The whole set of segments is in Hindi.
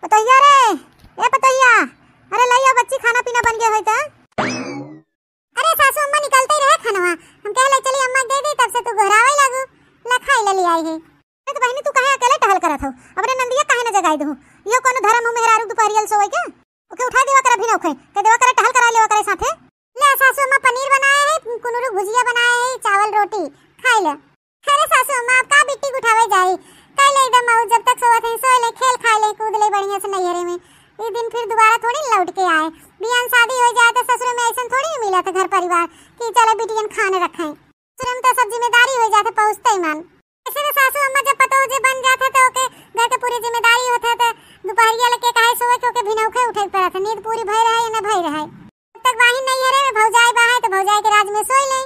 पतोहिया रे, ए पतोहिया, अरे लइया बच्ची खाना पीना बन गया है त। अरे सासू अम्मा निकलते ही रहे खानवा, हम कहले चली अम्मा दे दी तब से तू घरावे लागू, ला खाई ले आई है। अरे तो बहनी तू काहे अकेले टहल करत हो, अपने नंदिया काहे न जगाई दो, यो कोनो धर्म हो मेहरारू दुपहरियल सोए के, ओके उठा देवा कर भी न उखे, के देवा कर टहल करा लेवा करे साथे। ले सासू अम्मा पनीर बनाए है, कुनुरु भुजिया बनाए है, चावल रोटी खाई ले। अरे सासू अम्मा आप का बिट्टी उठावे जाई, कल एकदम आऊ जब तक सोवत है सोए ले, खेल खाए ले, कूद ले बढ़िया से नैहरे में। ये दिन फिर दोबारा थोड़ी लौट के आए, बियान शादी हो जाए तो ससुर में ऐसा थोड़ी मिला था घर परिवार कि चले बिटियन खाने रखें। ससुर में तो सब जिम्मेदारी हो जाते पहुंचते ही मान। ऐसे तो सासू अम्मा जब पतो जे बन जाता तो ओके घर के पूरी जिम्मेदारी होता तो दोपहरिया लेके काहे सोए के ओके भिनौखे उठे पड़ा था, नींद पूरी भई रहे या न भई रहे। तब तक वाही नैहरे में भौजाई बाहे तो भौजाई के राज में सोई ले।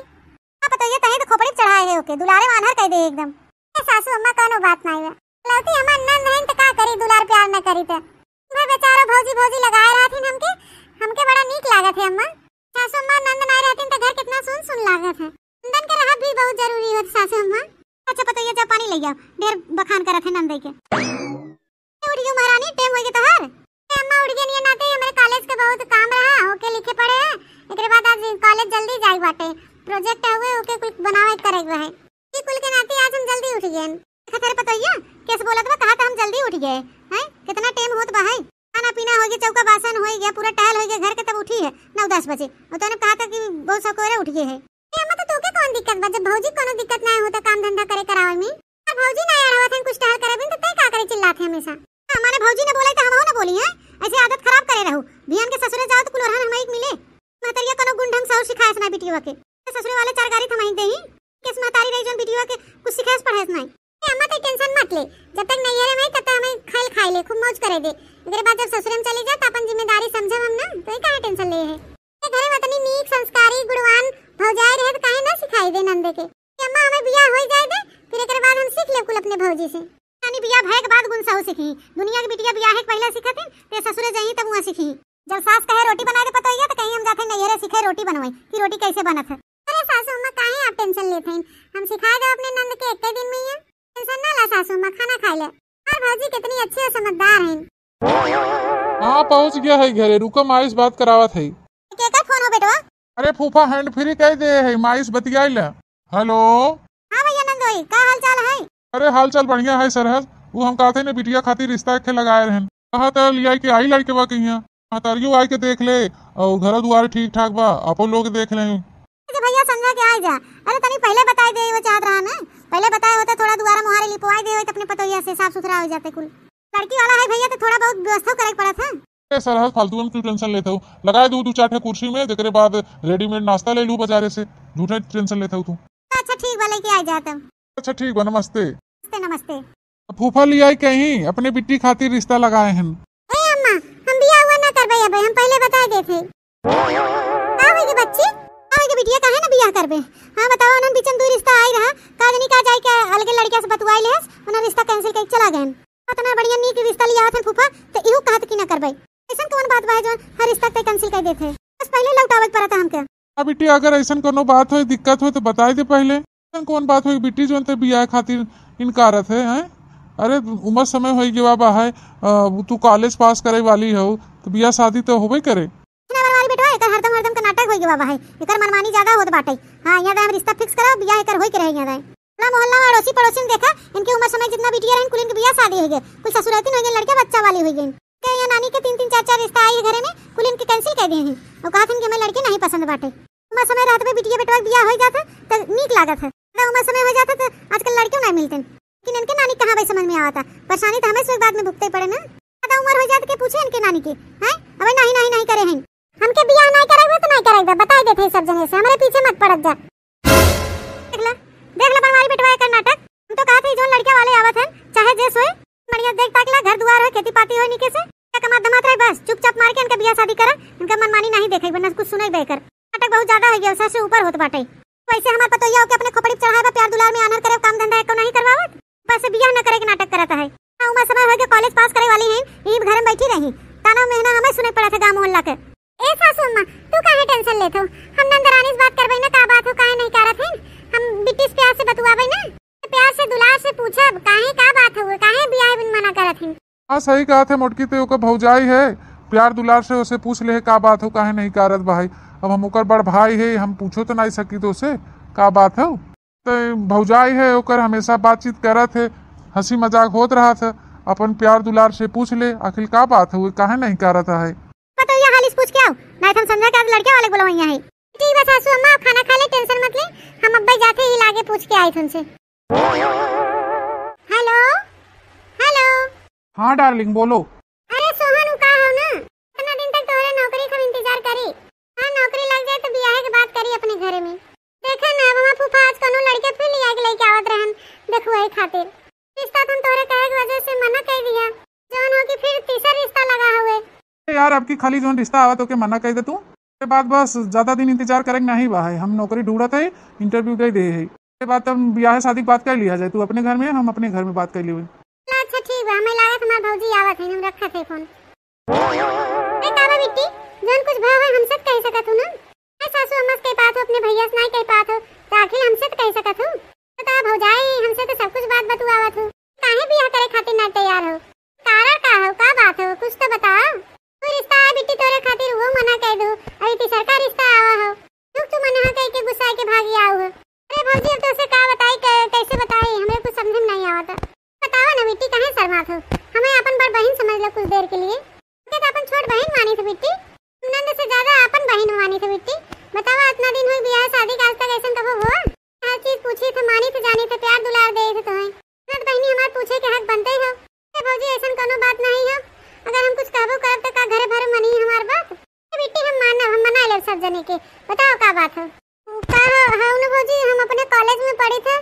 अब तो ये तहे तो खोपड़ी चढ़ाए है ओके, दुलारे मानहर कह दे एकदम। सासू अम्मा कोनो बात नहीं है, लौती हमार नंद है तो का करी, दुलार प्यार न करी तो भाई बेचारा भौजी भौजी लगाए रहथिन हमके, हमके बड़ा नीक लागत है अम्मा। सासू अम्मा नंद नहीं रहथिन तो घर कितना सुन सुन लागत है, नंदन के रहत भी बहुत जरूरी होत सासू अम्मा। अच्छा पतो ये जा पानी ले जाओ, ढेर बखान करत है नंदई के। उड़ गई महारानी, टाइम हो गई तोहर। अम्मा उड़ गई नहीं नाते, हमारे कॉलेज के बहुत काम रहा, ओके लिखे पड़े है, एकरे बाद आज कॉलेज जल्दी जाई बाटे, प्रोजेक्ट हुए ओके कुछ बनावे करे है। ई कुल के नाते आज हम जल्दी उठ गए। खतर पतोहिया कैसे बोलत बा, कहा था हम जल्दी उठ गए हैं, कितना टाइम होत बा है, खाना पीना हो गया, चौका बासन हो गया, पूरा टहल हो गया घर के, तब उठी है 9-10 बजे। और तूने कहा था कि बहुत सकोरे उठ गए है। अम्मा तो तोके कौन दिक्कत बा, जब भौजी कोनो दिक्कत नहीं होता काम धंधा करे करावे में, और भौजी ना आड़वत है कुछ टहल करे बिन तो तय का करे चिल्लाते हमेशा। हमारे भौजी ने बोला तो हम ना बोली है, ऐसे आदत खराब करे रहू, भियान के ससुरे जाओ तो कुलरहन हम एक मिले। महतरिया कोनो गुण ढंग से और सिखाएस ना बिटिया के, ससुरे वाले चार गाड़ी थमाई देही, किस महतारी रही जोन बिटिया के कुछ सिखाएस पढ़ाएस नहीं। अम्मा तो टेंशन मत ले, जब तक नैहरे में तब तक हमें खेल खाई ले, खूब मौज करे दे, एकरे बाद जब ससुरे में चली जा त अपन जिम्मेदारी समझब हम ना, तो काहे टेंशन ले है। ए घरे में तनी नीक संस्कारी गुणवान भौजाई रहे तो काहे ना सिखाई दे नंदे के। अम्मा हमें बियाह हो जाए दे, फिर एकरे बाद हम सीख ले कुल अपने भौजी से। यानी बियाह भय के बाद गुण सहो सीखी, दुनिया की बिटिया बियाह के पहले सीखत ते ससुरे जाई तब वहां सीखी। जब सास कहे रोटी बना दे पतोहिया तो कहीं हम जाते नैहरे सीखे रोटी बनवाई कि रोटी कैसे बनत है। अरे सासू अम्मा काहे आप टेंशन लेते हैं, हम सिखाए दो अपने नंद के एक दिन में ही, टेंशन ना ला सासू अम्मा, खाना खा ले। और भौजी कितनी अच्छी और समझदार हैं। हाँ पहुँच गया है घरे, रुको माइस बात करावत है। केकर फोन हो बेटवा? अरे फूफा हैंड फ्री कह दे है, माइस बतियाई ले। हेलो हाँ भैया नंदोई, का हाल चाल है? अरे हाल चाल बढ़िया है सरहद, वो हम कहते ने बिटिया खातिर रिश्ता के लगाए रहन, कहा तो लिया के आई लड़के बा कहीं महतारियों आई के देख ले, और घर द्वार ठीक ठाक बा, अपन लोग देख ले। भैया समझा के आ जा, अरे तनी पहले बताई दे, वो चाहत रहा ना, पहले बताए होता थोड़ा दुआरा मुहारे लिपवाई दे होते अपने पतोहिया से, साफ सुथरा हो जाते कुल। लड़की वाला है भैया तो थोड़ा बहुत व्यवस्था करे पड़ा था। अरे सरहद फालतू में क्यों टेंशन लेते हो, लगाए दो 2-4 कुर्सी में, देखे बाद रेडीमेड नाश्ता ले लू बाजारे से, झूठे टेंशन लेते हो तू। अच्छा ठीक बा, लेके आ जाता। अच्छा ठीक बा, नमस्ते। नमस्ते नमस्ते। फूफा ले आई कहीं अपने बिट्टी खातिर रिश्ता लगाए हैं। ए अम्मा हम बियाह हुआ ना करबे, अब हम पहले बता देते। का होई के बच्ची, का होई के बिटिया काहे ना बियाह करबे? हां बताओ, उनन बिचन दू रिश्ता आई रहा, का जनी का जाई के अलगे लड़किया से बतवाई लेस, उनन रिश्ता कैंसिल कर चला गए। इतना बढ़िया नीक रिश्ता लिया था फूफा, तो इहू कहत कि ना करबे, ऐसन कौन बात बा जो हर रिश्ता तय कैंसिल कर देथे, बस पहले लौटावे पड़ता हमके। हां बिट्टी अगर ऐसन कोनो बात होई, दिक्कत हो तो बताई दे पहले, ऐसन कौन बात होई बिट्टी जोन ते बियाह खातिर इनकारत है हैं? अरे उम्र समय होई के बाबा है, तू कॉलेज पास करे वाली हो तो बियाह शादी तो होबे करे। वाली बेटा एकर हरदम का नाटक होई के बाबा है, एकर मनमानी ज्यादा होत बाटे। हां यहां हम रिश्ता फिक्स करा, बियाह एकर होई के रह गया है। पूरा मोहल्ला में अड़ोसी पड़ोसी ने देखा, इनके उम्र समय जितना बिटिया रहन कुल इनके बियाह शादी हो गए, कुल ससुराती हो गए, लड़के बच्चा वाली हो गई के या नानी के 3-3 4-4 रिश्ता आई घरे में, कुल इनके कैंसिल कर दिए हैं और कहा था कि हमें लड़के नहीं पसंद बाटे। उम्र समय रात में बिटिया बेटवा बियाह हो जाता तो नीक लागत है, उम्र समय हो जाता तो आजकल लड़के नहीं मिलते, लेकिन इनके नानी कहां भाई समझ में आवता, परेशानी तो हमें से बाद में भुगते पड़े ना। ज्यादा उम्र हो जात के पूछे इनके नानी के हैं, अबे नहीं करे हैं, हमके बियाह नहीं कराएबे तो नहीं कराएबे, बता देते सब जने से, हमारे पीछे मत पड़त जा। देख ला बनवारी बेटवा का नाटक, हम तो कहते जो लड़के वाले आवत हैं चाहे जे सोए बढ़िया देख ताक ला, घर दुआर है, खेती पाती हो निके से, कमा दमात रहे, बस चुपचाप मार के इनका बियाह शादी करा, इनका मनमानी नहीं देखे वरना कुछ सुने बेकर। नाटक बहुत ज्यादा हो गया, सर से ऊपर होत बाटे। वैसे हमार पतोहिया के अपने खोपड़ी चढ़ावे प्यार दुलार में आनर करे, काम धंधा एको नहीं करवावत, बस बियाह न करे के नाटक करता है। उम्र समय हो गया, कॉलेज पास करे वाली हैं, यही घर में बैठी रही, ताना मेहना हमें सुने पड़ा था गांव मोहल्ला के। ए सासू अम्मा तू काहे टेंशन लेत हो, हम नंदरानी से बात करबे ना, का बात हो काहे नहीं करत हैं, हम बिटिस प्यार से बतवावे ना, प्यार से दुलार से पूछब काहे का बात हो, काहे बियाह बिन मना करत हैं। हाँ सही कहा थे मोटकी, तो ओकर भौजाई है, प्यार दुलार से उसे पूछ ले का बात हो, काहे नहीं कारत भाई। अब हम ओकर बड़ भाई है, हम पूछो तो नहीं सकी तो उसे का बात हो। तो भौजाई है ओकर, हमेशा बातचीत करत है, हंसी मजाक होत रहा था, अपन प्यार दुलार से पूछ ले आखिर का बात है, काहे नहीं करत है। पतो या हालिस पूछ के आओ, नहीं तो हम समझा कि आप लड़के वाले बुलवाइया है। ठीक बस सासू अम्मा आप खाना खा ले, टेंशन मत ले, हम अब्बा जाते ही लागे पूछ के आई तुमसे। Hello hello. हाँ डार्लिंग बोलो। अरे सोहन का हो ना, इतना दिन तक तोरे नौकरी का इंतजार करी। हाँ नौकरी लग जाए तो ब्याह के बात करी अपने घर में। देखा ना वहाँ फूफा आज कोनो लड़के फिर लिया के लेके आवत रहन देखो ए खातिर। रिश्ता तुम तोरे कहे की वजह से मना कर दिया, जौन हो कि फिर तीसरा रिश्ता लगा हुए। यार अब की खाली जोन रिश्ता आवा तो के मना कह दे तू, के बाद बस ज्यादा दिन इंतजार करेंगे नहीं बा है, हम नौकरी ढूंढत है, इंटरव्यू दे दे है, के बाद तब ब्याह शादी बात कर लिया जाए, तू अपने घर में हम अपने घर में बात कर लिए। अच्छा ठीक बा, हमें लागत हमार भौजी आवत है, हम रखा थे फोन। ए काबा बिट्टी, जौन कुछ भाव है हमसे कह सकत हूं ना। ए सासू अम्मा से कह पात हो, अपने भैया से नहीं कह पात हो, तो आखिर हमसे तो कह सकत हूं। तो भौजाई हमसे तो सब कुछ बात बतुआवत हो, काहे ब्याह करे खातिर ना तैयार हो, कारण का हो, का बात हो, कुछ तो बता। कोई रिश्ता है बिट्टी तोरे खातिर वो मना कह दो, अभी तीसरा का रिश्ता आवा हो, तू मना कह के गुस्सा के भागी आओ हो। अरे भौजी अब तो उसे का बताई, कैसे बताई, हमें कुछ समझ में नहीं आवता। बताओ ना बिट्टी, काहे शर्मात हो, हमें अपन बड़ बहन समझ लो कुछ देर के लिए। तो अपन छोट बहन मानी थी बिट्टी, नंद से ज्यादा अपन बहन मानी थी बिट्टी। बताओ इतना दिन हुई ब्याह शादी का, आज तक ऐसा कब हुआ? हर चीज पूछी थे, मानी थे, जानी थे, प्यार दुलार दे थे तुम्हें, नंद बहनी हमारे पूछे के हक बनते हो। भौजी ऐसा कोनो बात नहीं हो, अगर हम कुछ कहबो करब तो का घरे भरे मनी हमार बात। बिट्टी हम मना ले सब जने के, बताओ का बात हो। का हां न भौजी, हम अपने कॉलेज में पढ़े थे,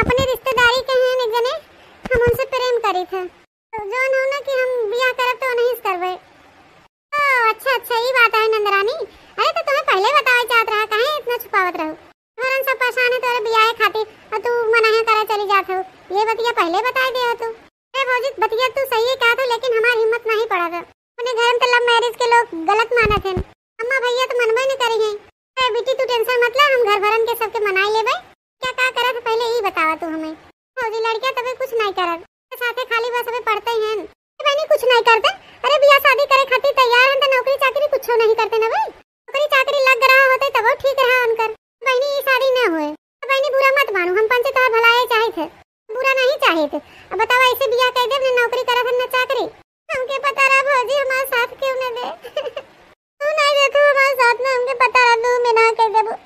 अपने रिश्तेदारी के हैं एक जने, हम उनसे प्रेम करी थे, तो जोन हो ना कि हम ब्याह करब तो नहीं करबे। अच्छा ये बात है नंदरानी। अरे तो तुम्हें पहले बतावे चाहत रहा, काहे इतना छुपावत रहो, घरन सब परेशान है तोरे ब्याह खातिर और तू मना है करे चली जात हो, ये बतिया पहले बता दे हो तू। ए भौजी बतिया तू सही कहा तो, लेकिन हमारी हिम्मत नहीं पड़ा था, अपने घर में लव मैरिज के लोग गलत माना थे, अम्मा भैया तो मनबे नहीं करी हैं। अरे बेटी तू टेंशन मत ले, हम घर भरन के सबके मनाई लेबे। क्या करत पहले ही बतावा तू हमें। भौजी लड़कियां तबे कुछ नहीं करत, साथे खाली बस अबे पढ़ते हैं, बहनी कुछ नहीं करते। अरे बियाह शादी करे खातिर तैयार हैं तो नौकरी चाकरी कुछ नहीं करते ना भाई, नौकरी चाकरी लग रहा होते तब ठीक रहा उनकर। बहनी ये शादी न होए तो बहनी बुरा मत मानो, हम पंचे तोहर भलाई चाहे थे, बुरा नहीं चाहे थे। अब बताओ ऐसे बियाह कर दे, न नौकरी करत न चाकरी, हमके पता रहा भौजी हमारे साथ क्यों न दे तू नहीं दे तो हमारे साथ में, हमके पता रहा तू मैं ना कर देबो,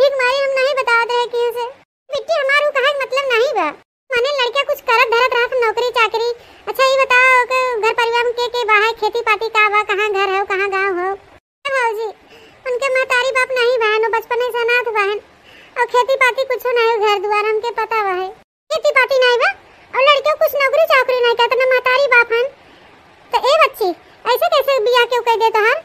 एक मारी हम नहीं बताते हैं कि उसे बिट्टी हमारू कहे मतलब नहीं बा, माने लड़कियां कुछ करत धरत रहा नौकरी चाकरी। अच्छा ये बताओ कि घर परिवार में के बाहर खेती पाती का बा, कहां घर है कहां गांव हो। भौजी उनके महतारी बाप नहीं बहन, बचपन से अनाथ बहन, और खेती पाती कुछ नहीं, घर द्वार हमके पता बा है, खेती पाती नहीं बा, और लड़कियों कुछ नौकरी चाकरी नहीं करते ना महतारी बाप हन। तो ए बच्ची ऐसे कैसे बियाह क्यों कर दे तोहार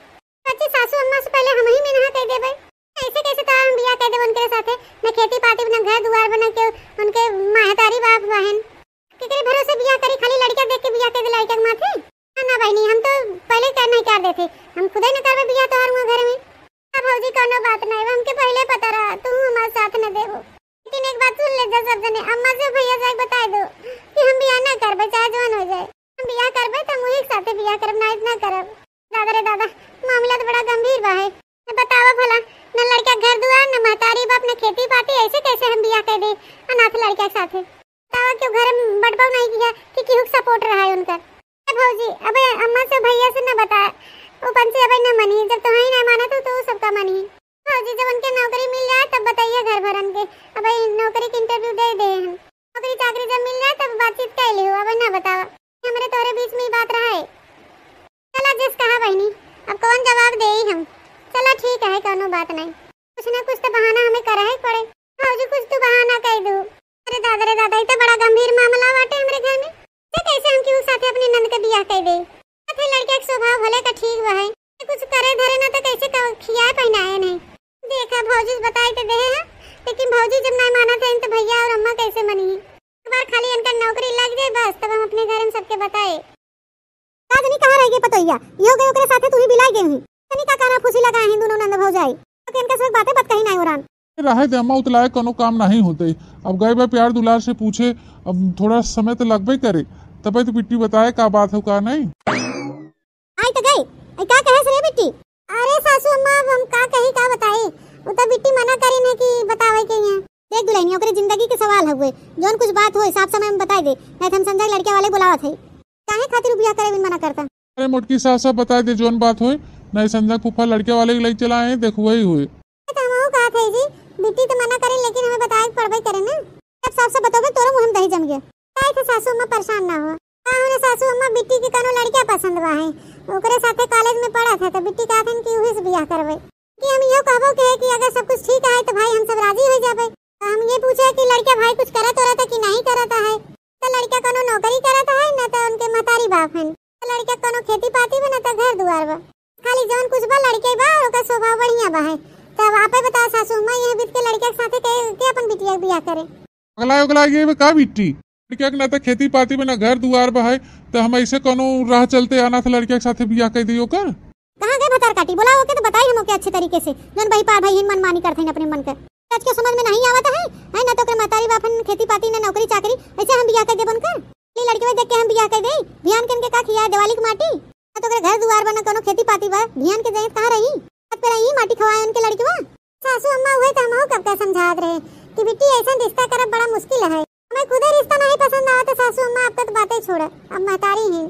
बच्ची, सासू अम्मा से पहले हम ही में ना कर देबे, ऐसे कैसे तोहार हम बियाह कर दे उनके साथे, न खेती पाती न घर द्वार बना के उनके महतारी बाप बहन, केकरे भरोसे बियाह करी, खाली लड़का देख के बियाह कर दे लड़का के माथे। ना बहनी हम तो पहले कर नहीं कर देते, हम खुद ही न करबे बियाह तोहार हुआ घर में। अब भौजी कोनो बात नहीं, हमके पहले पता रहा तू हमारे साथ न देबो, लेकिन एक बात सुन ले जा सब जने, अम्मा से भैया से बता दो कि हम बियाह ना करबे, चाहे जवान हो जाए, हम बियाह करबे तो मुही के साथे बियाह करब, ना इतना करब। दादा रे दादा मामला तो बड़ा गंभीर बा है, बताओ भला, न लड़का घर दुआर न महतारी बाप न खेती पाती, ऐसे कैसे हम बियाह कर दे अनाथ लड़का के साथे। बताओ क्यों घर में बड़बाव नहीं किया कि केहू सपोर्ट रहा है उनका। भौजी अबे अम्मा से भैया से न बताया, वो पंचे अबे न मनी, जब तुम्हें नहीं माना तो सबका मनी। भौजी जब उनके नौकरी मिल जाए तब बताइए घर भरन के, अब नौकरी के इंटरव्यू दे दे, हम नौकरी चाकरी जब मिल जाए तब बातचीत कर लियो, अब न बतावा हमारे तोरे बीच में बात रहा है। चला जिस कहा बहनी, अब कौन जवाब दे हम, चलो ठीक है कोनो बात नहीं, कुछ न कुछ तो बहाना हमें करा ही पड़े। भौजी कुछ तो बहाना कह दो। अरे दादा ये तो बड़ा गंभीर मामला बाटे हमरे घर में, तो कैसे हम क्यों साथे अपने नंद के बियाह कर दे, साथे लड़के के स्वभाव भले का ठीक बा है, कुछ करे धरे ना तो कैसे खियाए पहनाए नहीं। देखा भौजी बताई तो दे है, लेकिन भौजी जब नहीं माना था तो भैया और अम्मा कैसे मनी, एक बार खाली इनका नौकरी लग जाए बस तब हम अपने घर में सबके बताए। काजनी कहां रह गई पतोइया, यो गयो ओकरे साथे तू ही बिलाई गई, तनी का काना फुसी लगा है दोनों नंद भौजाई, तो इनके से बातें बात कहीं नहीं होरान रहे दे अम्मा, उतलाए कोनो काम नहीं होते, अब गए भाई प्यार दुलार से पूछे, अब थोड़ा समय तो लगबे करे, तब तो बिट्टी बताए का बात हो का नहीं। आई तो गई का कहे रे बिट्टी। अरे सासू अम्मा अब हम का कही का बताई, वो तो बिट्टी मना करी ना कि बतावे के यहाँ देख दुल्हनिया ओकरे जिंदगी के सवाल हुए जोन कुछ बात हो साफ समय में बताई दे, नहीं हम समझा लड़के वाले बुलावत है काहे खातिर बियाह करे बिन मना करता। अरे मोटकी साहब सब बता दे जोन बात हो, नहीं समझा फूफा लड़के वाले के ले चला है देख वही हुए। तो हम कहा था जी बिट्टी तो मना करे लेकिन हमें बताए पड़बे करे ना, अब साफ साफ बताओगे तोरो मुंह में दही जम गया काहे तो सासू अम्मा परेशान ना हो। काहे सासू अम्मा बिट्टी के कोनो लड़का पसंद बा है ओकरे साथे कॉलेज में पढ़ा था तो बिट्टी कहथन कि उही से बियाह करबे कि हम यो कहबो के कि अगर सब कुछ ठीक है तो भाई हम सब राजी हो जाबे। हम ये पूछे कि लड़का भाई कुछ करत हो रहा था कि नहीं करता है, तो लड़का कोनो नौकरी करता है ना तो उनके मतारी बाप हैं, तो लड़का कोनो खेती पाती में ना तो घर दुआर बा, खाली जौन कुछ बा लड़के बा ओका स्वभाव बढ़िया बा है। तब आपे बताओ सासू मां ये बीत के लड़के के साथे के अपन बिटिया बियाह करे। अगला ये का बिट्टी लड़के ना तो खेती पाती में ना घर दुआर बा है, तो हम ऐसे कोनो राह चलते आना था लड़के के साथे बियाह कर दियो कर। कहां गए भतार काटी बोलाओ के तो बताई हम के अच्छे तरीके से जन भाई पार भाई मन मानी करथे अपने मन के आज के समझ में नहीं आवत है ना तो कर मतारी बापन खेती पाती ना नौकरी चाकरी ऐसे हम बियाह कर दे बनकर ये लड़के देख के हम बियाह कर दे ध्यान के का खिया दिवाली की माटी ना तो कर घर दुआर बना कोनो खेती पाती बा ध्यान के जाए कहां रही आज पे रही माटी खवाए उनके लड़के बा। सासू अम्मा हुए तो हम कब का समझात रहे कि बेटी ऐसा रिश्ता करब बड़ा मुश्किल है, हमें खुद रिश्ता नहीं पसंद आता। सासू अम्मा अब तो बातें छोड़ अब महतारी हैं,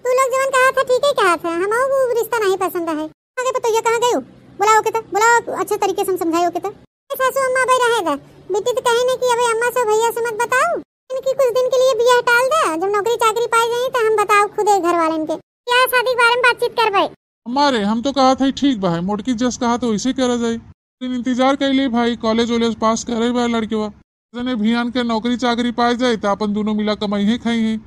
तू लोग जवन कहा था ठीक है कहा था हम रिश्ता नहीं पसंद है। आगे पता ये कहां गयो बुलाओ के तो बुलाओ अच्छे तरीके से समझाओ के तो सासू अम्मा भाई रहेगा बेटी तो कहे ना कि अबे अम्मा से भैया से मत बताओ इनकी कुछ दिन के लिए बियाह टाल दे, जब नौकरी चाकरी पाई जाए तो हम बताओ खुद घर वाले के क्या शादी के बारे में बातचीत करबे। हमारे हम तो कहा था ठीक भाई मोटकी जस कहा तो वैसे करा जाए, लेकिन इंतजार कर लिए भाई कॉलेज वॉलेज पास करे बा लड़के बा जने भियान के नौकरी चाकरी पाए जाए तो अपन दोनों मिला कमाई खाई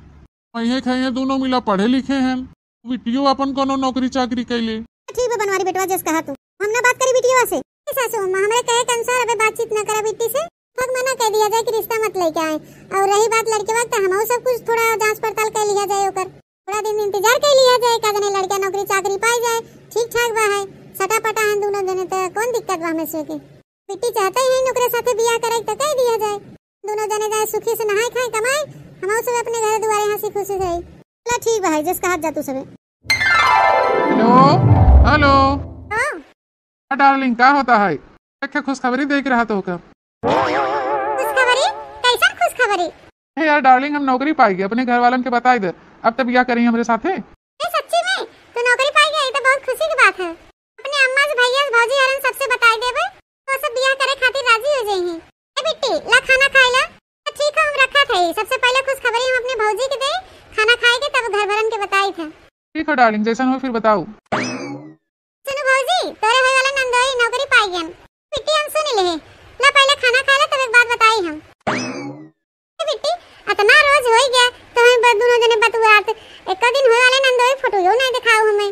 है दोनों मिला पढ़े लिखे हैं बिटियो अपन कोनो नौकरी चाकरी कैले। ठीक है बनवारी बेटवा जस कहा तू हम ना बात करी बिटिया से सासू अम्मा हमारे कहे के अनुसार अबे बातचीत न करा बिट्टी से खुद मना कह दिया जाए कि रिश्ता मत लेके आए। और रही बात लड़के वक्त हम सब कुछ थोड़ा जांच पड़ताल कर लिया जाए ओकर थोड़ा दिन इंतजार कर लिया जाए का जने लड़का नौकरी चाकरी पाई जाए ठीक ठाक बा है सटा पटा है दोनों जने तो कौन दिक्कत बा में से के बिट्टी चाहते हैं नौकरी साथे बियाह करे तो कह दिया जाए दोनों जने जाए सुखी से नहाए खाए कमाए हम सब अपने घर दुआरे हंसी खुशी रही। चलो ठीक बा है जिस कहा जा तू सबे। हेलो हेलो हां डार्लिंग का होता है क्या खुशखबरी देख रहा तो का खुशखबरी कैसन खुशखबरी है यार डार्लिंग हम नौकरी पाई गए अपने घर वालों के बताई दे अब तक बियाह करेंगे हमारे साथे। सच्ची में तो नौकरी पाई गई तो बहुत खुशी की बात है, अपने अम्मा से भैया से भौजी हरन सबसे बताई देबे तो सब बियाह करे खातिर राजी हो जाई हैं। ए बिट्टी ला खाना खाइला तो ठीक है हम रखा थे सबसे पहले खुशखबरी हम अपने भौजी के दे खाना खाए के तब घर भरन के बताई थे। ठीक है डार्लिंग जैसा हो फिर बताओ। सुनो भौजी तोरे होय वाला नंदोई नौकरी पाई गयन बिट्टी हम सुन ले ला पहले खाना खाइला तब एक बात बताई हम। बिट्टी इतना रोज हो गया तो हम दोनों जने बतुआत एक दिन होय वाले नंदोई फोटो यो नहीं दिखाओ हमें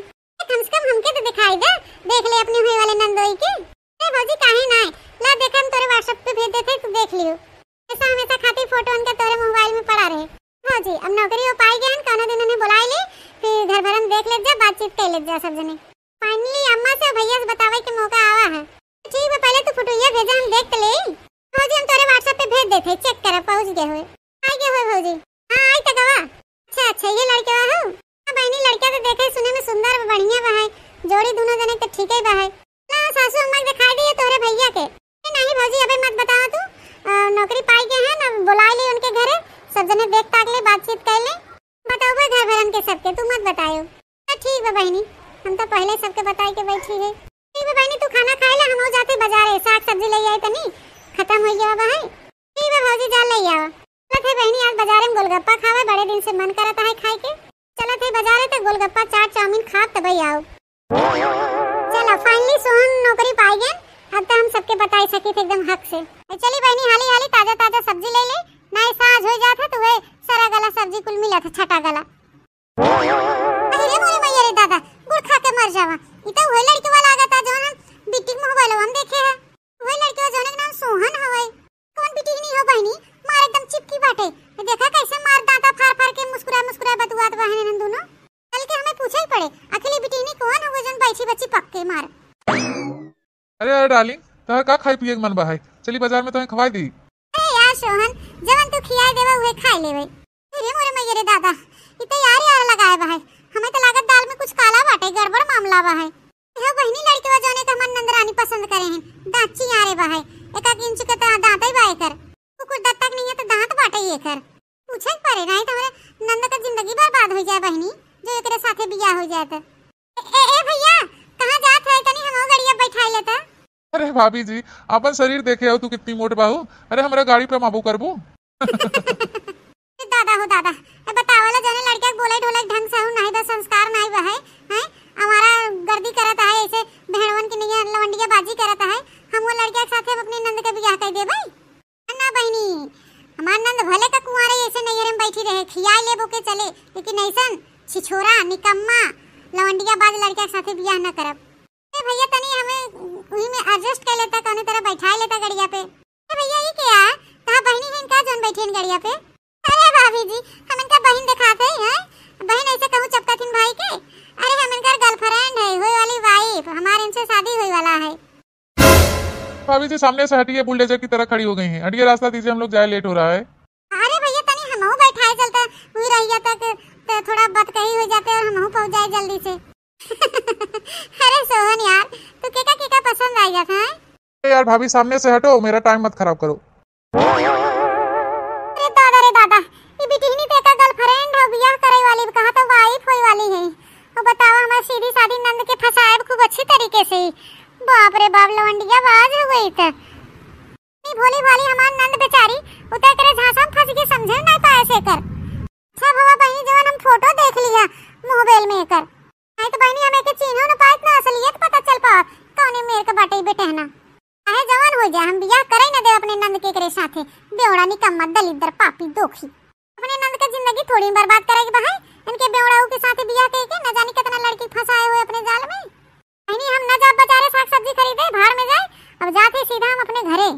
कम से कम हमके तो दिखाई दे देख ले अपने होय वाले नंदोई के। ए भौजी काहे ना ला देख हम तोरे व्हाट्सएप पे भेज देते तू देख लियो ऐसा हमेशा खातिर फोटो उनके तोरे मोबाइल में पड़ा रहे। भौजी अब नौकरी हो पाई गयन कोनो दिन उन्हें बुला ले फिर घर भरन देख ले जा बातचीत कर ले जा सब जने फाइनली अम्मा से भैया से बतावे के मौका आवा है। ठीक है पहले तू फोटो ये भेजा हम देख ले भौजी हम तोरे व्हाट्सएप पे भेज देते चेक कर पहुंच गए हुए आई गए हुए भौजी। हां आई तक गवा अच्छा ये लड़के हो हां बहनी लड़का तो देखे सुने में सुंदर बढ़िया बा है जोड़ी दोनों जने तो ठीक ही बा है ला सासू अम्मा दिखाई दिए तोरे भैया के नहीं भौजी अबे मत बताओ तू नौकरी पाई गए हैं ना बुला ले उनके घरे सब जने देख ताक ले बातचीत कर ले बताओ भाई घर भरन के सबके तू मत बतायो। ठीक है बहनी हम तो पहले सबके बताई के बैठी है। ठीक है बहनी तू खाना खाए ले हम जाते बाजार साग सब्जी ले आई तनी खत्म हो गया बा है। ठीक है भौजी जा ले आओ चलत है बहनी आज बाजार में गोलगप्पा खावे बड़े दिन से मन करता है खाए के चलत है बाजार तो गोलगप्पा चाट चाउमीन खा तब आओ। चलो फाइनली सोहन नौकरी पाई गए अब तो हम सबके बताई सकी थे एकदम हक से। चली बहनी हाली हाली ताजा ताजा सब्जी ले ले ना साज हो जाता तो वे सारा गला सब्जी कुल मिला था छटा गला। अरे रे मोरे मैया रे दादा गुड़ खा के मर जावा ई तो वही लड़के वाला आगा था जोन बिट्टी के मोबाइल हम देखे है वही लड़के जोन के नाम सोहन हवे कौन बिट्टी नहीं हो बहनी मार एकदम चिपकी बाटे देखा कैसे मार दांता फाड़ फाड़ के मुस्कुरा मुस्कुरा बतुआत बहन हम दोनों कल के हमें पूछा ही पड़े अकेली बिट्टी नहीं कौन हो जोन बैठी बच्ची पक्के मार। अरे यार डार्लिंग तोहर का खाई पिए के मन बा है चली बाजार में तुम्हें खवाई दी। ए यार सोहन जवन तू खियाई देबे उहे खाई लेबे अरे मोरे मैया रे दादा, इ त यार यार लगाए बा है। हमें तो लागत दाल में कुछ काला बाटे, गड़बड़ मामला बा है। यह बहनी लड़के जाने का मन नंदरानी पसंद करे हैं। दाची यारे बा है, एक इंच के दांत ही बा एकर। कुछ दत्तक नहीं है तो दांत बाटे एकर। पूछे पड़े नहीं तो हमारे नंद का जिंदगी बर्बाद हो जाए बहनी, जो एकरे साथे बियाह हो जाए तो। ए भैया, कहां जात है? तनी हमो गड़िया बैठाई लेता। अरे भाभी जी, अपन शरीर देखे हो तू कितनी मोट बाहू। अरे हमरा गाड़ी पे माबू करबू। दादा हो दादा, ए बतावला जाने लड़का बोले ढोलक ढंग से हो नहीं तो संस्कार नहीं बा है। हैं हमारा गर्दी करता है ऐसे भेड़वन की नहीं लवंडिया बाजी करता है। हम वो लड़के के साथे अपने नंद के बियाह कर दे भाई। ना बहनी, हमार नंद भले का कुंवारे ऐसे नैहर में बैठी रहे, खियाई ले बोके चले, लेकिन ऐसन छिछोरा निकम्मा लवंडिया बाज लड़के के साथे बियाह न करब। ए भैया तनी हमें वही में एडजस्ट कर लेता, कौने तरह बैठा लेता गड़िया पे। ए भैया ये क्या ता बहनी है इनका जोन बैठी है गड़िया पे। अरे भाभी जी, हम इनका बहन दिखाते हैं। बहन ऐसे कहूं चपकथिन भाई के। अरे हम इनका गर्लफ्रेंड है, होए वाली वाइफ, हमारे इनसे शादी होए वाला है। भाभी जी सामने से हटिए, बुलडोजर की तरह खड़ी हो गई हैं। हटिए, रास्ता दीजिए, हम लोग जाए, लेट हो रहा है। अरे भैया तनी हमहू बैठाए चलता, हुई रहिया तक तो थोड़ा बतकही हो जाते और हमहू पहुंच जाए जल्दी से। अरे सोहन यार, तू केका पसंद आई जाता है? यार भाभी सामने से हटो, मेरा टाइम मत खराब करो। रे दादा, ये बिटिहनी ते का गर्लफ्रेंड हो, बियाह करे वाली, कहा तो वाइफ होई वाली है। और बताओ हमारी सीधी सादी नंद के फसाए खूब अच्छी तरीके से। बाप रे बाप, लवंडिया बाज हो गई त। नहीं भोली भाली हमार नंद बेचारी उतर करे झांसा में फंस के समझे नहीं पाए से कर। सब हुआ बहनी जवन हम फोटो देख लिया मोबाइल में कर। नहीं तो बहनी हमें के चिन्हो न पाए ना असलियत पता चल पा कौने मेरे के बाटे बेटहना। चाहे जवान हो जाए, हम बियाह करे न दे अपने नंद के करे साथे। बेवड़ा निकम्मा दलिद्र पापी दोखी अपने नंद का जिंदगी थोड़ी बर्बाद करेगी बहाई। इनके बेवड़ाऊ के साथ बियाह करके न जाने कितना लड़की फंसाए हुए अपने जाल में। नहीं हम न जा बेचारे साग सब्जी खरीदे भाड़ में जाए, अब जाते सीधा हम अपने घरे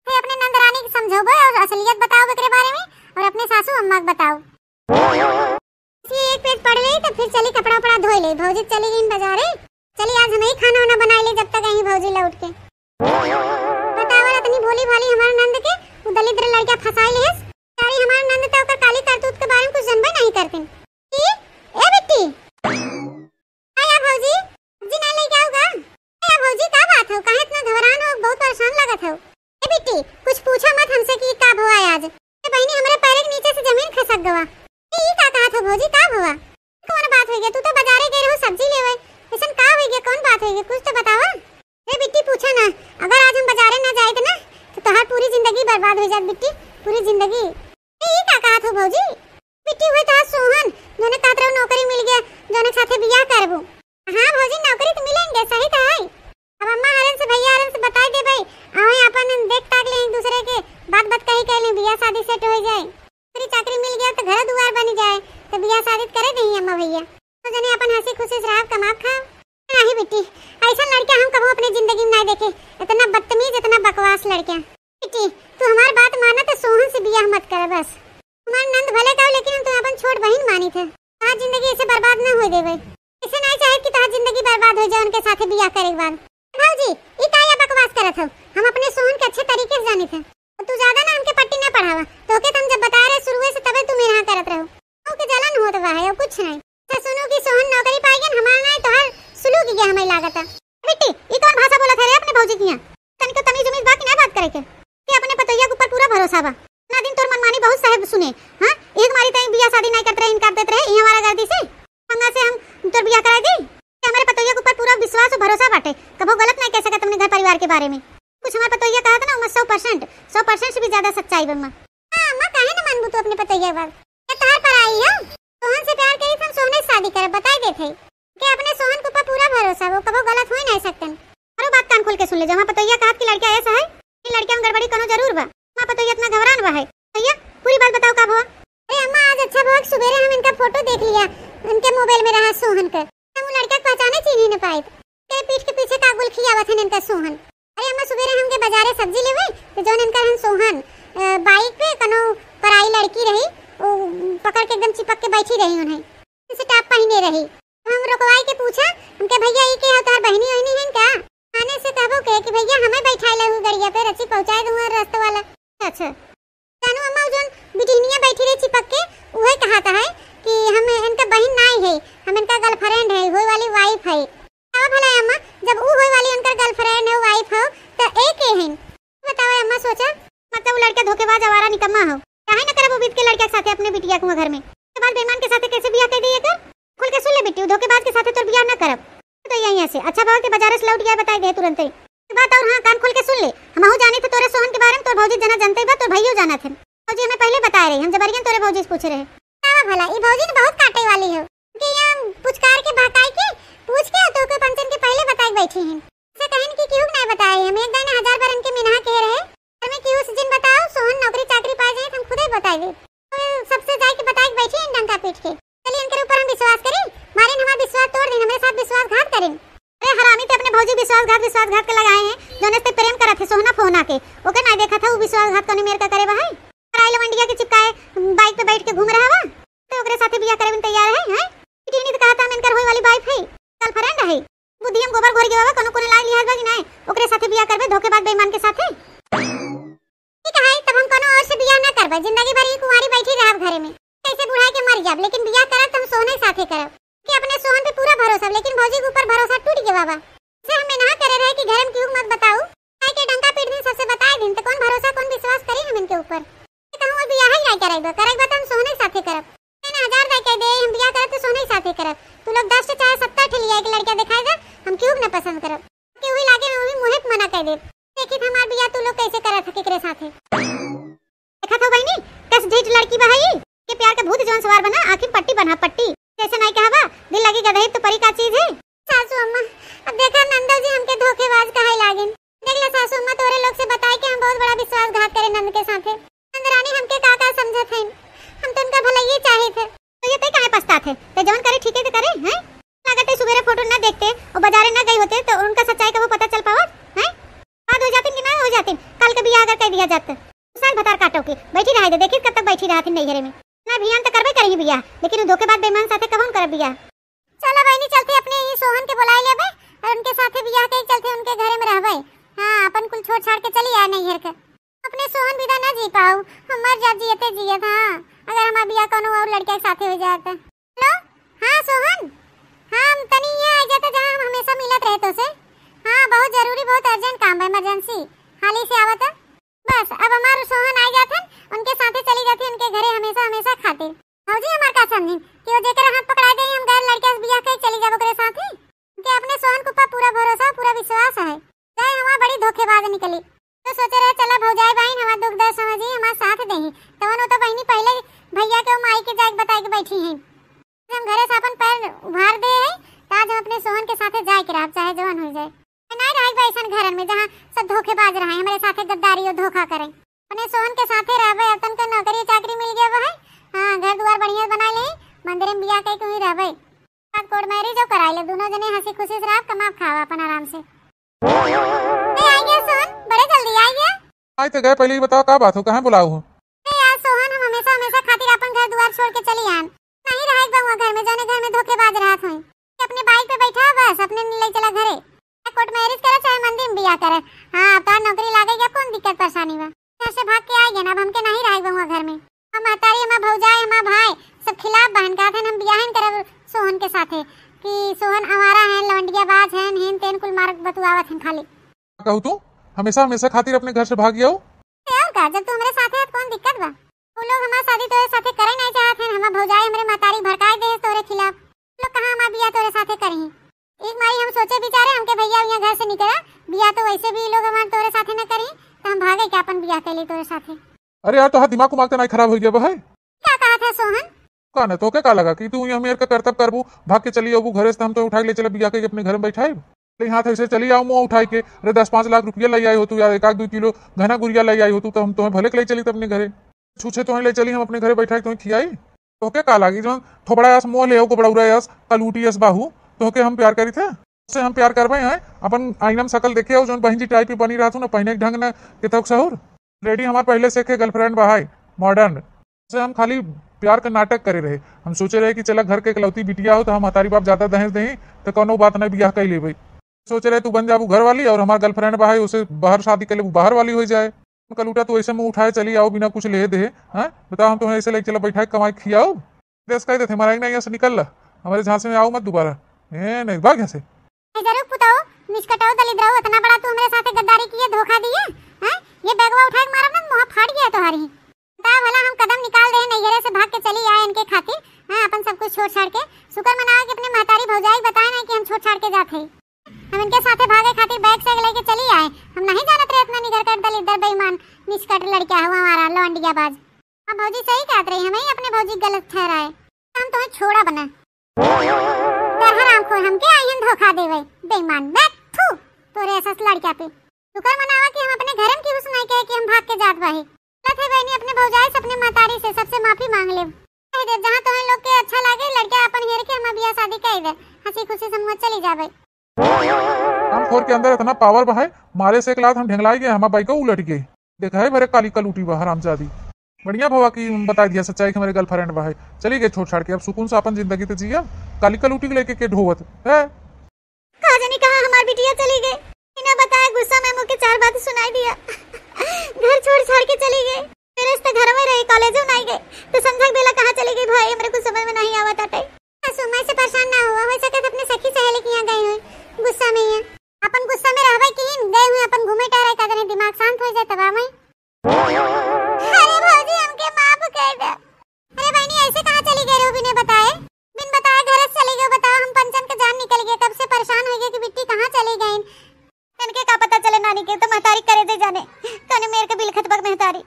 फिर अपने नंद रानी की समझोबो और असलियत बताओ एकरे बारे में, और अपने सासू अम्मा को बताओ। एक पेज पढ़ ले तो फिर चली कपड़ा उपड़ा धोई ले। भौजी चली गई बाजारे, चली आज हम ही खाना वाना बना ले जब तक यहीं भौजी लौट के। बतावा इतनी भोली भाली हमारे नंद के वो दलिद्र लड़का फंसाई ले। सारी हमारे नंद तो का काली करतूत के बारे में कुछ जानबे नहीं करते। की ए बेटी आया भौजी जी ना ले जाओगा। ए भौजी का बात हो, काहे इतना घबरान हो, बहुत परेशान लगत हो। ए बेटी कुछ पूछा मत हमसे कि का हुआ आज। ए बहनी हमरे पैर के नीचे से जमीन खसक गवा। ई का कहा था भौजी, का हुआ? कौन बात हो गई? तू तो बाजारे गई रहो सब्जी लेवे, ऐसन का हो गई? कौन बात हो गई कुछ तो बतावा। ए बिट्टी पूछा ना, अगर आज हम बाजारे ना जाए तो ना तो तोहार पूरी जिंदगी बर्बाद हो जात बिट्टी, पूरी जिंदगी। ई का कहा था भौजी? बिट्टी हुई तो सोहन जोने कातरो नौकरी मिल गया, जोने साथे बियाह करबो। हां भौजी नौकरी तो मिलेंगे, सही तो है। अब अम्मा हरन से भैया हरन से बता दे भाई, आवे अपन देख ताक ले एक दूसरे के बात कही कह ले, बियाह शादी सेट हो जाए। तेरी चाकरी मिल गया तो घर दुआर बन जाए तो बियाह शादी करे नहीं अम्मा भैया, तो जने अपन हंसी खुशी से रह कमा खा। नहीं बेटी, ऐसा लड़का हम कबो अपनी जिंदगी में नहीं देखे, इतना बदतमीज इतना बकवास लड़का। बेटी तू हमारी बात माना तो सोहन से बियाह मत कर बस। हमारा नंद भले का लेकिन हम तो अपन छोट बहन मानी थे। आज जिंदगी ऐसे बर्बाद न हो देवे, ऐसे नहीं चाहे कि तार जिंदगी बर्बाद हो जाए उनके साथ बियाह करे के बाद। भौजी ई काया बकवास करत हो, हम अपने सोहन के अच्छे तरीके से जानी थे। तू ज्यादा ना हमके पट्टी ना पढ़ावा, तोके हम जब बता रहे शुरू से तबे तू मेरा करत रहो। ओके जलन होत बा है और कुछ नहीं। तो सुनो कि सोहन नौकरी पाएगी हमारा नहीं तो हर सुलू की गया हमें लागत है। बेटी ई कौन भाषा बोलत है रे अपने भौजी किया? तनिक तमीज उम्मीद बा कि ना बात करे के कि अपने पतोइया के ऊपर पूरा भरोसा बा। ना दिन तोर मनमानी बहुत साहेब सुने। हां एक मारी तई बियाह शादी नहीं करत रहे, इनकार देत रहे, ई हमारा गर्दी से पंगा से हम तोर बियाह करा दी। हमारे पतोइया के ऊपर पूरा विश्वास और भरोसा बाटे, कबो गलत नहीं कह सकत अपने घर परिवार के बारे में। कुछ हमारे पतोइया कहा था ना उम्र 100% से भी ज्यादा सच्चाई बम्मा। हां अम्मा काहे ना मानबू तू अपने पतोइया के बात? ये तार पर आई है, सोहन से प्यार करी हम सोहन से शादी करे बताई देथे कि अपने सोहन के ऊपर पूरा भरोसा, वो कबो गलत हो नहीं सकतन। और बात कान खोल के सुन ले, जहां पतोइया कहा कि लड़का ऐसा है, ये लड़के में गड़बड़ी कोनो जरूर बा। मां पतोइया इतना घबरान बा है। भैया पूरी बात बताओ का हुआ? अरे अम्मा आज अच्छा बहुत सुबह हम इनका फोटो देख लिया, उनके मोबाइल में रहा सोहन का। हम लड़का पहचाने चीज ही न पाए, के पीठ के पीछे का गुल खियावत है इनका सोहन। अरे अम्मा सुबह हमके बाजारे सब्जी लेवे तो जोन इनका हम सोहन बाइक पे कनो पराई लड़की रही, वो पकड़ के एकदम चिपक के बैठी रही, उन्हें जैसे टाप पहने रही। हम रुकवाई के पूछा हमके भैया ये के तार बहनी वहनी है क्या? आने से कहबो के कि भैया हमें बैठाई लहू गड़िया पे, रची पहुंचाए दूंगा रास्ते वाला। अच्छा जानू अम्मा जोन बिटिनिया बैठी रही चिपक के, वही कहा था है कि हम इनका बहन नहीं है, हम इनका गर्लफ्रेंड है, होई वाली वाइफ है। अब भला अम्मा जब वो होई वाली उनका गर्लफ्रेंड है, वाइफ हो तो एक ही है। बताओ अम्मा, सोचा मतलब वो लड़का धोखेबाज आवारा निकम्मा हो, काहे न करे वो बीत के लड़के के साथ अपने बिटिया को घर में के बाद बेईमान के साथ कैसे बियाह कर दिए कर? खुल के सुन ले बेटी, धोखेबाज के साथ तो बियाह न करब तो यहीं से अच्छा भाव के बाजार से लौट गया बता दे तुरंत ही बात। और हां कान खोल के सुन ले, हमहू जाने थे तोरे सोहन के बारे में, तोर भौजी जना जानते बा, तोर भैयो जाना थे। भौजी हमें पहले बताए रही, हम जबरियन तोरे भौजी से पूछ रहे। हां भला ई भौजी ने बहुत काटे वाली हो कि हम पुचकार के भकाई के पूछ के तो को पंचन के पहले बताई बैठी हैं। से कहन की क्यों नहीं बताए, हम एक दिन 1000 बार इनके मिनहा कह रहे हमें क्यों उस दिन बताओ सोहन नौकरी चाकरी पा जाए हम खुद ही बताई दे। सबसे जाके बताई बैठी हैं डंका पीट के। चलिए इनके ऊपर हम विश्वास करें, मारे हमारा विश्वास तोड़ दें, हमारे साथ विश्वासघात करें। अरे हरामी ते अपने भौजी विश्वासघात के लगाए हैं, जोने से प्रेम करा थे सोहना फोना के ओके नहीं देखा था वो विश्वासघात कोने मेरे का करे भाई। कराइल मंडिया के चिपकाए बाइक पे बैठ के घूम रहा है तो ओकरे साथे बियाह करे में तैयार है हैं? इतनी तो कहता हम इनकर होई वाली वाइफ है, गर्लफ्रेंड है। बुद्धि हम गोबर घोर के बाबा कोनो लाग लिया है कि नहीं ओकरे साथे बियाह करबे धोखेबाज बेईमान के साथे। ठीक है तब हम कोनो और से बियाह ना करबे, जिंदगी भर ही कुंवारी बैठी रहब घरे में, कैसे बुढ़ा के मर जाब, लेकिन बियाह करब त हम सोहने साथे करब कि अपने सोहन पे पूरा भरोसा। लेकिन भौजी के ऊपर भरोसा टूट गया बाबा से हमें ना करे रहे कि घर में क्यों मत बताओ काहे के डंका पीट दिन सबसे बताए दिन तो कौन भरोसा कौन विश्वास करी हम इनके ऊपर। कहूं वो बियाह ही नहीं करेगा त हम सोहने साथे करब, मैंने 1000 दे के दे हम बियाह करब तो सोहने साथे करब। तू लोग 10 से चाहे 70 ठिलिया एक लड़का दिखाएगा हम क्यों न पसंद करब कि वही लागे हम मुंह पे मना कर दे। देखी हमार बियाह तू लोग कैसे करत है केकरे साथे। देखा तो बहनी कस ढीठ लड़की बहाई के प्यार के भूत जौन सवार बना आंखी पट्टी बना पट्टी जैसे नहीं कहवा दिल लगी गदही तो परी का चीज है। सासू अम्मा अब देखा नंदा जी हमके धोखेबाज कहे लागेन। देख ले सासू अम्मा तोरे लोग से बताए कि हम बहुत बड़ा विश्वासघात करे नंद के साथे। नंदरानी हमके का समझत है, हम तो उनका भलाई चाहे थे तो ये काहे पछताते ते जौन करे ठीक है तो करे हैं। लागत है सुबेरे फोटो ना देखते और बाजारे ना गई होते तो उनका सच्चाई का वो पता चल पावत हैं। बात हो जाती कि ना हो जाती, कल के बियाह अगर कर दिया जाता साल भतार काटो के बैठी रहे देखी कब तक बैठी रहती नैहरे में ना भियान तो करबे करी बियाह, लेकिन वो धोखेबाज बेईमान साथे कौन करे बियाह। चलो बहनी चलते अपने ही सोहन के बुलाए लेबे और उनके साथे बियाह के चलते उनके घरे में रहबे। हां अपन कुल छोड़ छाड़ के चली आ नैहर के, अपने सोहन विदा ना जी पाऊ हम मर जा जियते जियत। हां अगर हमारा बियाह कोनो और लड़के के साथे हो जाए तो। हेलो हां सोहन, हम तनी ये आ जाते जहां हम हमेशा मिलत रहे तो से। हां बहुत जरूरी बहुत अर्जेंट काम है, इमरजेंसी हाली से आवत बस। अब हमारे सोहन आ जाते उनके साथे चली जाती उनके घरे हमेशा हमेशा खातिर। भौजी हमार का समझी कि वो जेकर हाथ पकड़ा दे हम गैर लड़के से बियाह के चली जाबो करे साथे कि अपने सोहन के ऊपर पूरा भरोसा पूरा विश्वास है। जाए हमार बड़ी धोखेबाज निकली तो सोचे रहे चला भौजाई बहन हमार दुख दर्द समझी हमार साथ देही तवन वो तो बहनी पहले भैया के माई के जाके बताए के बैठी हैं। हम घरे से अपन पैर उभार दे है आज हम अपने सोहन के साथे जाए के रहब चाहे जवान हो जाए नहीं रहे ऐसा घर में जहाँ सब धोखेबाज रहे हमारे साथे गद्दारी और धोखा करें। अपने सोहन के साथे रहबे अब तन के नौकरी चाकरी मिल गया है। हां घर द्वार बढ़िया बना ले मंदिर में बियाह कई कोई रहबे आज कोर्ट मैरिज जो कराई ले दोनों जने हंसी खुशी से रह कमा खावा अपन आराम से। ए आ गया सोहन बड़े जल्दी आ गया। आई तो गए पहले ही बताओ का बात हो कहां बुलाओ हो। ए यार सोहन हम हमेशा हमेशा खातिर अपन घर द्वार छोड़ के चली आन नहीं रहे बउआ घर में जाने घर में धोखेबाज रहत होई अपने बाइक पे बैठा बस अपने ले चला घरे कोर्ट मैरिज करे चाहे मंदिर में बियाह करे। हां अब तो नौकरी लागेगा कौन दिक्कत परेशानी बा से भाग के आएगा ना अब हमके नहीं रहे बउआ घर में। हम महतारी हमार भौजाई हमार भाई सब खिलाफ बहन का थे हम बियाह करब सोहन के साथे कि सोहन आवारा है लवंडिया बाज है हेन तेन कुल मार्ग बतुआवत हैं खाली। कहू तू हमेशा हमेशा खातिर अपने घर से भाग गया हो और का जब तू हमारे साथे है कौन दिक्कत बा। वो लोग हमार शादी तोरे साथे करे नहीं चाहत हैं हमार भौजाई हमरे महतारी भड़काए दे तोरे खिलाफ लोग कहां हमार बियाह तोरे साथे करी। एक मारी हम सोचे बेचारे हमके भैया यहां घर से निकला बियाह तो वैसे भी लोग हमार तोरे साथे न करी तो हम भागे के अपन बियाह कैली तोरे साथे। अरे यार तो दिमाग को नहीं खराब हो गया भाई क्या कहा था सोहन का ना तो क्या लगा कि तू यहाँ मेरे का करतब करबू भाग के चली आबू घरे से हम तो उठा ले चले बिया के अपने घर में बैठाए हाथ ऐसे चली आओ मुँह उठाई के अरे 10-5 लाख रुपया ले आई हो तू या 1-2 किलो घना गुड़िया ले आई हो तू तो हम तुम्हें भले के ले चली अपने घरे छूछे तुम्हें ले चली हम अपने घरे बैठाई तुम्हें खियाई तो क्या लगी जो थोड़ा यास मुँह ले को बड़ा यास कलूटी यस बाहू तो हम प्यार करी थे उससे हम प्यार करबे हैं अपन आईना में शकल देखे हो जो बहन जी टाइप पे बनी रहा ना पहने ढंग ना कितक सहूर रेडी हमारे पहले से के गर्लफ्रेंड बहाई मॉडर्न से हम खाली प्यार का नाटक करे रहे। हम सोचे रहे कि चला घर के इकलौती बिटिया हो तो हम हतारी बाप ज्यादा दहेज दें तो कोनो बात नहीं बियाह कर ले भाई सोचे रहे तू बन जाबू घर वाली और हमारा गर्लफ्रेंड बहाई उसे बाहर शादी कर ले बाहर वाली हो जाए कल उठा तो ऐसे में उठाए चली आओ बिना कुछ ले दे। हैं बताओ, हम तुम्हें ऐसे लेके चला बैठा कमाई खियाओ देश कह देते हमारा यहाँ से निकल ला, हमारे झांसे में आओ मत दोबारा। नहीं भाग यहाँ से। जरूर पुताओ निष्कटाओ दलिद्राओ, इतना बड़ा तू हमारे साथ गद्दारी किए, धोखा दिए। हैं ये बैगवा उठा के मारा ना, मुंह फाड़ गया तुम्हारी। बता भला हम कदम निकाल रहे नैहरे से भाग के चली आए इनके खातिर। हां अपन सब कुछ छोड़ छाड़ के शुक्र मनाओ कि अपने महतारी भौजाई बताए ना कि हम छोड़ छाड़ के जाते। हम इनके साथे भागे खातिर बैग से लेके चली आए। हम नहीं जानत रहे इतना निगर कर दलिद्र बेईमान निष्कट लड़का हुआ हमारा लौंडियाबाज। अब भौजी सही कहत रही, हमें ही अपने भौजी गलत ठहराए। हम तुम्हें छोड़ा बना हरामखोर, हमके आइन धोखा देवे बेईमान। बैठू तोरे ऐसा लड़का पे शुक्र मनावा कि हम अपने घर में की सुनाई कहे कि हम भाग के जात बाहे। गलत है बहनी, अपने भौजाई से अपने मातारी से सबसे माफी मांग ले। कह दे जहां तुम्हें लोग के अच्छा लागे लड़का अपन हेर के हम बियाह शादी कर दे, हंसी खुशी से मुंह चली जावे। हम खोर के अंदर इतना पावर बहाय, मारे से एक लात हम ढेंगलाई गए, हमारा बाइक उलट गए। देखा है भरे काली कल उठी बाहर हरामजादी। बढ़िया भवा की बता दिया सच्चाई कि हमारे गर्लफ्रेंड बहाय चली गए छोड़ छाड़ के, अब सुकून से अपन जिंदगी तो जिया। काली कल उठी लेके के ढोवत है। कहा जाने कहा हमारी बिटिया चली गई, बिना बताए गुस्सा में मुझे 4 बातें सुनाई दिया। घर छोड़ छाड़ के चली गई, मेरे से घर में रही, कॉलेज में नहीं गई तो समझा बेला कहाँ चली गई भाई, मेरे को समझ में नहीं आवत आटे। सुमा से परेशान ना हुआ, हो सके तो अपने सखी सहेली के यहाँ गई हुई गुस्सा में ही। अपन गुस्सा में रहवे कि गए हुए अपन घूमे टहरे का देने दिमाग शांत हो जाए तब मैं। अरे भौजी हमके माफ कर दे। अरे बहनी ऐसे कहाँ चली गई रो बिना बताए? बिन बताए घर से चली गई, बताओ हम पंचन का जान निकल गए, कब से परेशान हो गए कि बिट्टी कहाँ चली गई। इनके का पता चले नानी के तो महतारी करे दे जाने कने मेरे के बिल खतबक महतारी।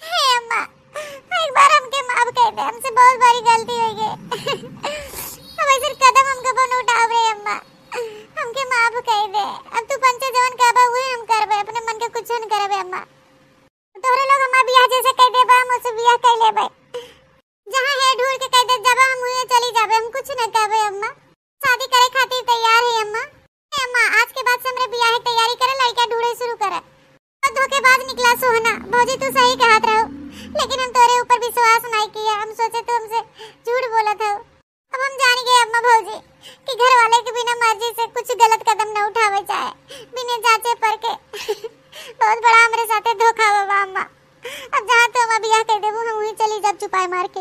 हे अम्मा एक बार हमके माफ कर दे, हमसे बहुत बड़ी गलती हो गई। अब ऐसे कदम हमको बन उठाव रे अम्मा, हमके माफ कर दे। अब तू पंचे जवन कहबा हुए हम करबे, अपने मन के कुछ न करबे अम्मा। तोरे लोग हमार बियाह जैसे कह देबा हम उससे बियाह कर लेबे, जहां है ढूंढ के कह दे जब हम हुए चली जाबे, हम कुछ न कहबे अम्मा। शादी करे खातिर तैयार है अम्मा। ए अम्मा आज के बाद से हमरे बियाह की तैयारी करे, लड़का ढूंढे शुरू करे। और धोखेबाज निकला सोहना। भौजी तू सही कहत रहो, लेकिन हम तोरे ऊपर विश्वास नहीं किया, हम सोचे तू हमसे झूठ बोलत हो। अब हम जान गए अम्मा भौजी कि घर वाले के बिना मर्जी से कुछ गलत कदम न उठावे चाहे, बिना जांचे परखे। बहुत बड़ा हमारे साथे धोखा बाबा अम्मा। अब जहाँ तो हम बियाह कर देबू हम वहीं चली जब चुपाए मार के।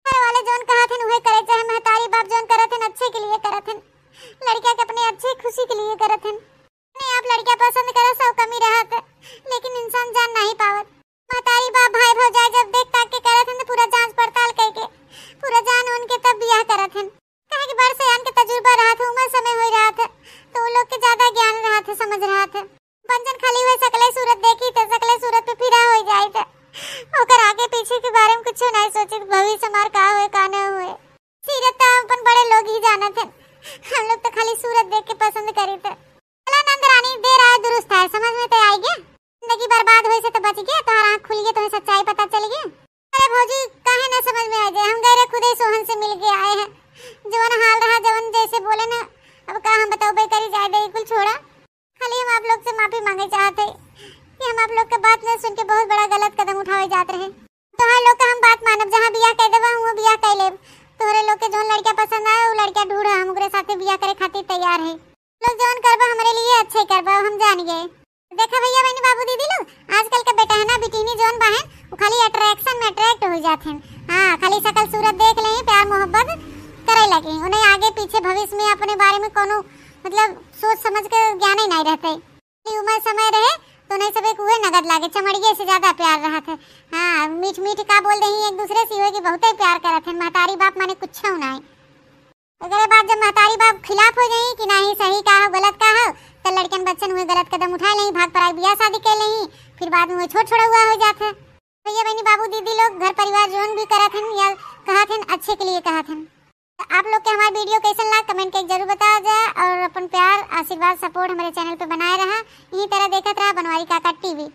घर वाले जोन कहा थे वही करे, चाहे महतारी बाप जोन करत हन अच्छे के लिए करत हन, लड़का के अपने अच्छे खुशी के लिए करत हन। नहीं आप लड़का पसंद करे सब कमी रहत, लेकिन इंसान जान नहीं पावत। महतारी बाप भाई भौजाई जब देख ताक के करत हन पूरा जांच पड़ताल करके पूरा जान उनके तब बियाह करत हन। कहे कि बड़ सयान के तजुर्बा रहा था, उम्र समय हो रहा था तो वो लोग के ज्यादा ज्ञान रहा था, समझ रहा था। पंचन खाली हुए सकले सूरत देखी तो सकले सूरत पे फिरा हो जाए था, ओकर आगे पीछे के बारे में कुछ नहीं सोचे भविष्य हमार का हुए का न हुए। सीरत तो अपन बड़े लोग ही जानत हैं, हम लोग तो खाली सूरत देख के पसंद करी थे। चला नंदरानी देर आए दुरुस्त है, समझ में तो आई गया। जिंदगी बर्बाद हुए से तो बच गया, तो आँख खुल गई तो सच्चाई पता चल गया। अरे भौजी काहे ना समझ में आ जाए, हम गए खुद ही सोहन से मिल के आए हैं। जवन हाल रहा जवन जैसे बोले ना, अब का हम बताओ बेकारी जाए दे कुल छोड़ा। खाली हम आप लोग से माफी मांगे चाहते कि हम आप लोग के बात न सुन के बहुत बड़ा गलत कदम उठावे जाते रहे। तो हर लोग का हम बात मानब, जहाँ बियाह कर देबा वो बियाह कर लेब। तोरे लोग के जोन लड़का पसंद आए वो लड़का ढूंढा, हम ओकरे साथे बियाह करे खातिर तैयार है। लोग जोन करबा हमारे लिए अच्छे करबा, हम जान गए। देखा भैया बहनी बाबू दीदी लोग आजकल के बेटा है ना बिटिनी जोन बहन वो खाली अट्रैक्शन में अट्रैक्ट हो जाते हैं। हाँ खाली शकल सूरत देख ले प्यार मोहब्बत करे लगे, उन्हें आगे पीछे भविष्य में अपने बारे में कोनो मतलब सोच समझ के ज्ञान ही नहीं रहते। उम्र समय रहे तो नहीं सब एक हुए नगद लागे, चमड़िए से ज्यादा प्यार रहा था। हाँ मीठ मीठ का बोल दही एक दूसरे से हुए कि बहुत ही प्यार करते हैं। महतारी बाप माने कुछ नहीं, अगर बात जब महतारी बाप खिलाफ हो जाई कि नहीं सही का हो गलत का हो तो लड़कन बच्चन हुए गलत कदम उठा लें, भाग पराई बियाह शादी कर लें, फिर बाद में वो छोट छोड़ा हुआ हो जाता है। भैया बहनी बाबू दीदी लोग घर परिवार जोन भी करत हैं या कहत हैं अच्छे के लिए कहत हैं। तो आप लोग के हमारा वीडियो कैसा लगा कमेंट करके जरूर बता जाए, और अपन प्यार आशीर्वाद सपोर्ट हमारे चैनल पे बनाए रहा। यही तरह देखत रहा बनवारी काका टीवी।